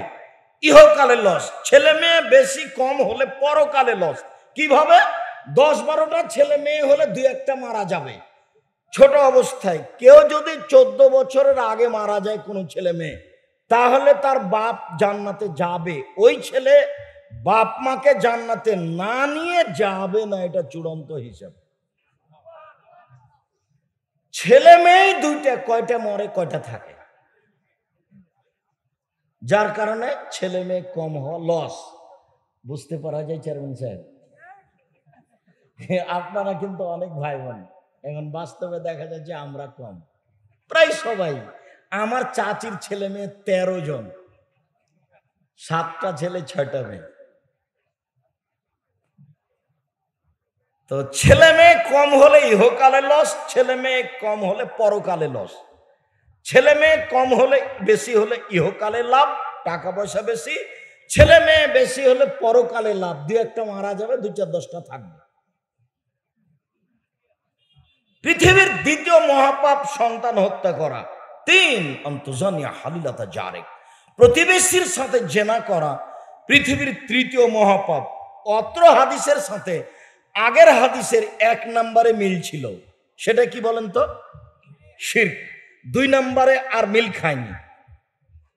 ইহকালে লস। ছেলে মেয়ে বেশি কম হলে পরকালে লস। কিভাবে? 10-12টা ছেলে মেয়ে হলে 2-1টা মারা যাবে ছোট অবস্থায়। কেউ যদি 14 বছরের আগে মারা যায় কোনো ছেলে মেয়ে, তাহলে তার বাপ জান্নাতে যাবে, ওই ছেলে বাপ মাকে জান্নাতে না নিয়ে যাবে না, এটা চূড়ান্ত হিসাব। ছেলে মেয়ে দুইটা, কয়টা মরে কয়টা থাকে, যার কারণে ছেলে মেয়ে কম হওয়া লস। বুঝতে পারা যায় চেয়ারম্যান সাহেব? আপনারা কিন্তু অনেক ভাই বোন, এখন বাস্তবে দেখা যায় যে আমরা কম, প্রায় সবাই। আমার চাচির ছেলে মেয়ে 13 জন, 7টা ছেলে 6টা মেয়ে। তো ছেলে মেয়ে কম হলে ইহকালে লস, ছেলে মেয়ে কম হলে পরকালে লস। ছেলে মেয়ে কম হলে বেশি হলে ইহকালে লাভ, টাকা পয়সা বেশি। ছেলে মেয়ে বেশি হলে পরকালে লাভ, 2-1টা মারা যাবে, 2-4-10টা থাকবে। পৃথিবীর দ্বিতীয় মহাপাপ সন্তান হত্যা করা। 3, অন্তজানিয়া হালিলাতা জারেক, প্রতিবেশীর সাথে জেনা করা পৃথিবীর তৃতীয় মহাপাপ। অত্র হাদিসের সাথে আগের হাদিসের 1 নম্বরে মিল ছিল, সেটা কি বলেন তো? শিরক। 2 নম্বরে আর মিল খায়নি।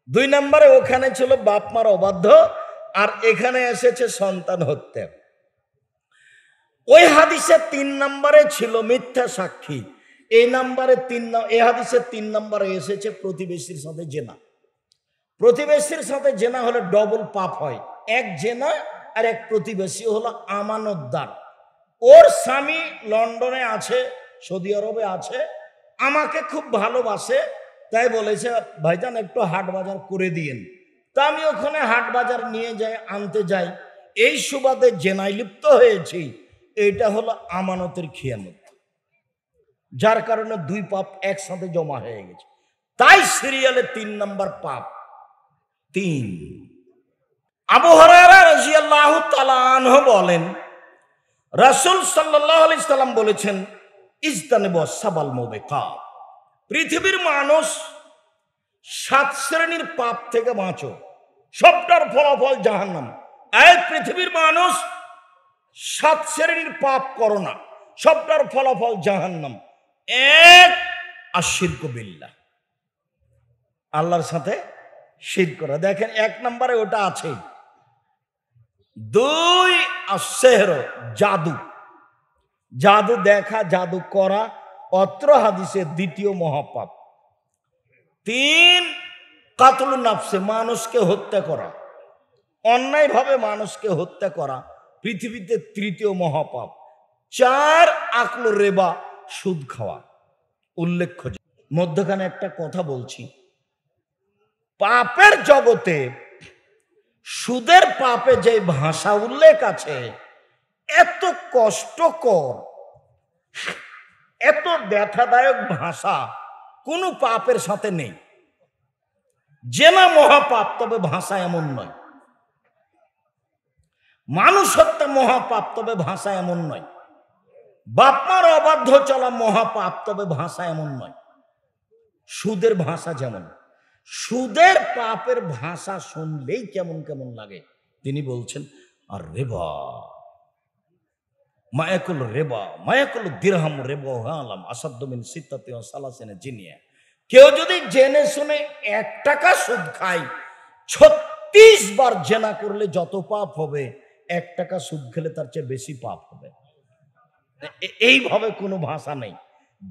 2 নম্বরে ওখানে ছিল বাপ মার অবাধ্য, আর এখানে এসেছে সন্তান হত্যা। ওই হাদিসে 3 নম্বরে ছিল মিথ্যা সাক্ষী, এই হাদিসে 3 নম্বরে এসেছে প্রতিবেশীর সাথে জেনা। প্রতিবেশীর সাথে জেনা হলে ডবল পাপ হয়। এক জেনা আর এক প্রতিবেশী হলো আমানতদার। ওর স্বামী লন্ডনে আছে, সৌদি আরবে আছে, আমাকে খুব ভালোবাসে, তাই বলেছে ভাইজান একটু হাট বাজার করে দিয়েন। তা আমি ওখানে হাট বাজার নিয়ে যাই, আনতে যাই, এই সুবাদে জেনায় লিপ্ত হয়েছি। এটা হলো আমানতের খিয়ানত, যার কারণে 2 পাপ একসাথে জমা হয়ে গেছে। তাই সিরিয়ালে 3 নম্বর পাপ। 3, আবু হুরায়রা রাদিয়াল্লাহু তাআলা আনহু বলেন, রাসূল সাল্লাল্লাহু আলাইহি সাল্লাম বলেছেন, ইজতানিবু সাবাল মুবিকাত, পৃথিবীর মানুষ 7 শ্রেণীর পাপ থেকে বাঁচো, সবটার ফলাফল জাহান্নাম। এই পৃথিবীর মানুষ 7 শ্রেণীর পাপ করো না, সবটার ফলাফল জাহান্নাম। 1, আশিরকু বিল্লাহ, আল্লাহর সাথে শিরক করা। দেখেন 1 নম্বরে ওটা আছে। 2, আসেহর, জাদু, জাদু দেখা, জাদু করা, অত্র হাদিসের দ্বিতীয় মহাপাপ। 3, কাতলুন নাফসে, মানুষকে হত্যা করা, অন্যায়ভাবে মানুষকে হত্যা করা পৃথিবীতে তৃতীয় মহাপাপ। 4, আকলুর রিবা, সুদ খাওয়া। উল্লেখ্য, মধ্যখানে একটা কথা বলছি, পাপের জগতে সুদের পাপে যে ভাষা উল্লেখ আছে এত কষ্টকর, এত ব্যথাদায়ক ভাষা কোনো পাপের সাথে নেই। জেনা মহাপাপ, তবে ভাষা এমন নয়। মানুষ হত্যা মহাপাপ, তবে ভাষা এমন নয়। বাপমার অবাধ্য চলা মহাপাপ, তবে ভাষা এমন নয়। সুদের ভাষা যেমন, সুদের পাপের ভাষা শুনলেই কেমন কেমন লাগে। তিনি বলছেন আর রেবা মায়াকুল রেবা মায়াকুল দিরহাম রেবা আলাম আসাদ্দমিন সিত্তাতি ওয়া সালাসিনা জিনিয়া। কেউ যদি জেনে শুনে 1 টাকা সুদ খায়, 36 বার জেনা করলে যত পাপ হবে, 1 টাকা সুদ খেলে তার চেয়ে বেশি পাপ হবে। এইভাবে কোনো ভাষা নেই,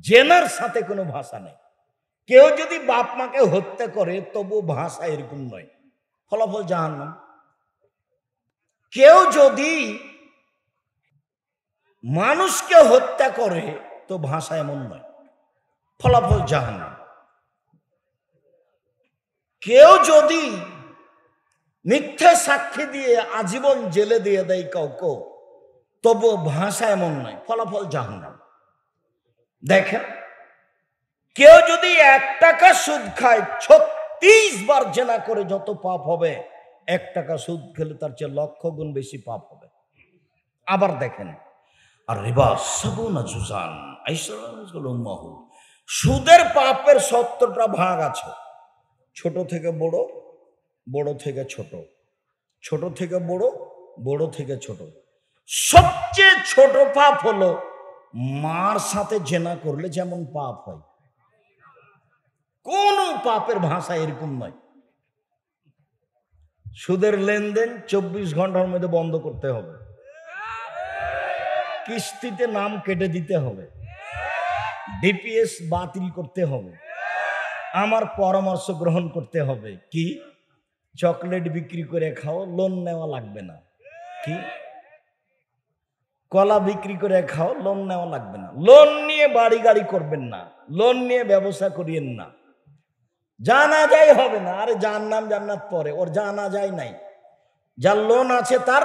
জেনার সাথে কোনো ভাষা নেই। কেউ যদি বাপ মাকে হত্যা করে তবু ভাষা এরকম নয়, ফলাফল জাহান্নাম। কেউ যদি মানুষকে হত্যা করে তো ভাষা এমন নয়, ফলাফল জাহান্নাম। কেউ যদি মিথ্যা সাক্ষী দিয়ে আজীবন জেলে দিয়ে দেয় কাউকে, তবু ভাষা এমন নয়, ফলাফল জাহান্নাম। দেখেন, কেউ যদি 1 টাকা সুদ খায়, 36 বার জেনা করে যত পাপ হবে, 1 টাকা সুদ খেলে তার চেয়ে 1,00,000 গুণ বেশি পাপ হবে। আবার দেখেন, আর রিবা সাবুনা জুজান আইসালাহু, সুদের পাপের 70টা ভাগ আছে। ছোট থেকে বড়, বড় থেকে ছোট, ছোট থেকে বড়, বড় থেকে ছোট। সবচেয়ে ছোট পাপ হলো মার সাথে জেনা করলে যেমন পাপ হয়। কোন পাপের ভাষা এরকম নয়। সুদের লেনদেন 24 ঘন্টার মধ্যে বন্ধ করতে হবে, কিস্তিতে নাম কেটে দিতে হবে, ডিপিএস বাতিল করতে হবে, আমার পরামর্শ গ্রহণ করতে হবে। কি? চকলেট বিক্রি করে খাও, লোন নেওয়া লাগবে না। কি? কলা বিক্রি করে খাও, লোন নেওয়া লাগবে না। লোন নিয়ে বাড়ি গাড়ি করবেন না, লোন নিয়ে ব্যবসা করিয়েন না। জানা যায় হবে না। আরে জান্নাম জান্নাত পরে, ওর জানা যায় নাই। যার লোন আছে তার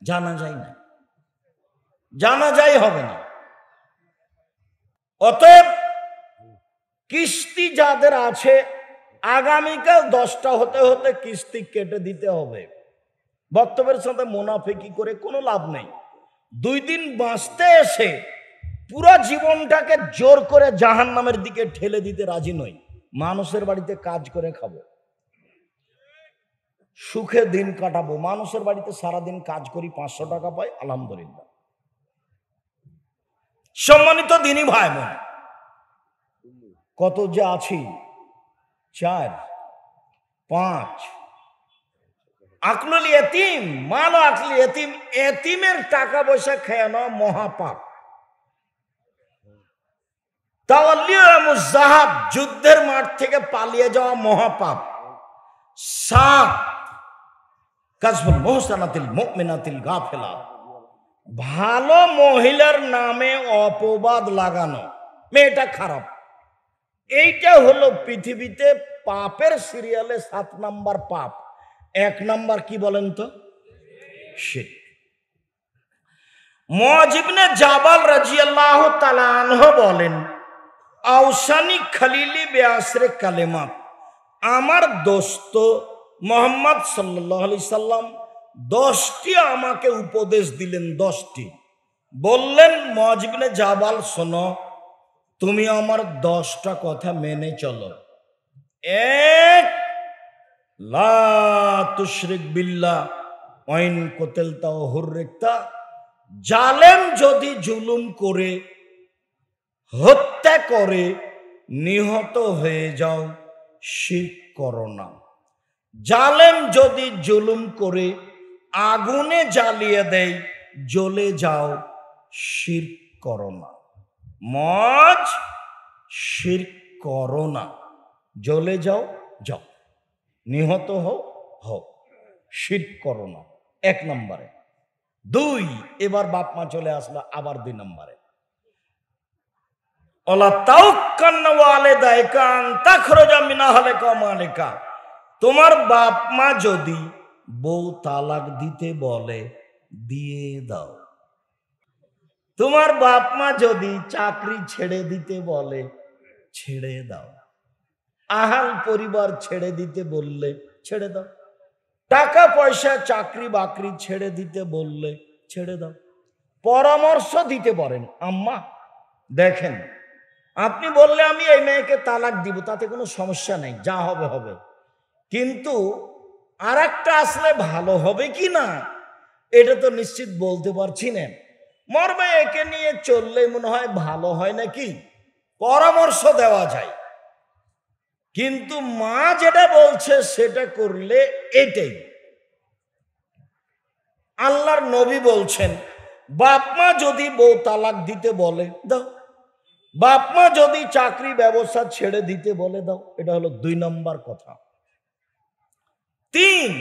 জানা যায় নাই, জানা যায় হবে না। অতএব কিস্তি যাদের আছে, আগামীকাল 10টা হতে হতে কিস্তি কেটে দিতে হবে। বক্তব্যের সাথে মুনাফিকি করে কোনো লাভ নেই। 2 দিন বাঁচতে এসে পুরো জীবনটাকে জোর করে জাহান্নামের দিকে ঠেলে দিতে রাজি নই। মানুষের বাড়িতে কাজ করে খাবো, সুখে দিন কাটাবো। মানুষের বাড়িতে সারাদিন কাজ করি, 500 টাকা পাই, আলহামদুলিল্লাহ। সম্মানিত দিনী ভাই বোন, কত যে আছি, 4 5 আকলুল ইয়তিম, মালো আকলি ইয়তিম, এতিমের টাকা পয়সা খেয়ে নেওয়া মহাপাপ। তাওয়াল্লিউল যুদ্ধের মাঠ থেকে পালিয়ে যাওয়া মহাপাপ। 7 কাজফুল মুহসানাতিল মুমিনাতিল গাফিলা, ভালো মহিলার নামে অপবাদ লাগানো, মেয়েটা খারাপ। এইটা হলো পৃথিবীতে পাপের সিরিয়ালে 7 নাম্বার পাপ। 1 নাম্বার কি বলেন তো? শিরক। মুআয ইবনে জাবাল রাদিয়াল্লাহু তাআলা আনহু বলেন, আওসানি খলিলি বিআসরে কালেমাত, আমার দোস্ত মুহাম্মদ সাল্লাল্লাহু আলাইহি সাল্লাম 10টি আমাকে উপদেশ দিলেন। 10টি বললেন, মুআয ইবনে জাবাল শোনো, তুমি আমার 10টা কথা মেনে চলো। 1, লা তুশরিক বিল্লাহ ওয়া ইন কুতিলতা ওয়া হুররিকতা, জালেম যদি জুলুম করে, হত্যা করে, নিহত হয়ে যাও, শিরক করো না। জালেম যদি জুলুম করে আগুনে জ্বালিয়ে দেয়, জ্বলে যাও, শিরক করো না। মুআয, শিরক করো না, জ্বলে যাও, যাও, নিহত হও, হও, শিরক করো না। 1 নম্বরে। 2, এবার বাপ মা চলে আসলো আবার 2 নম্বরে। ওলা তাওক্কান্না ওয়ালিদাইকা আন তাখরুজা মিন আহলিকা ওয়া মালিকা, তোমার বাপ মা যদি বউ তালাক দিতে বলে দিয়ে দাও। তোমার বাপ মা যদি চাকরি ছেড়ে দিতে বলে ছেড়ে দাও। আহাল পরিবার ছেড়ে দিতে বললে ছেড়ে দাও। টাকা পয়সা চাকরি বাকরি ছেড়ে দিতে বললে ছেড়ে দাও। পরামর্শ দিতে পারেন, আম্মা দেখেন আপনি বললে আমি এই মেয়েকে তালাক দিব, তাতে কোনো সমস্যা নেই, যা হবে হবে, কিন্তু আর একটা আসলে ভালো হবে কি না এটা তো নিশ্চিত বলতে পারছি না। মর্মে একে নিয়ে চললে মনে হয় ভালো হয় নাকি, পরামর্শ দেওয়া যায়। কিন্তু মা যেটা বলছে সেটা করলে এটাই। আল্লাহর নবী বলছেন বাপ মা যদি বউ তালাক দিতে বলে দাও, বাপ মা যদি চাকরি ব্যবসা ছেড়ে দিতে বলে দাও। এটা হলো 2 নম্বর কথা। 3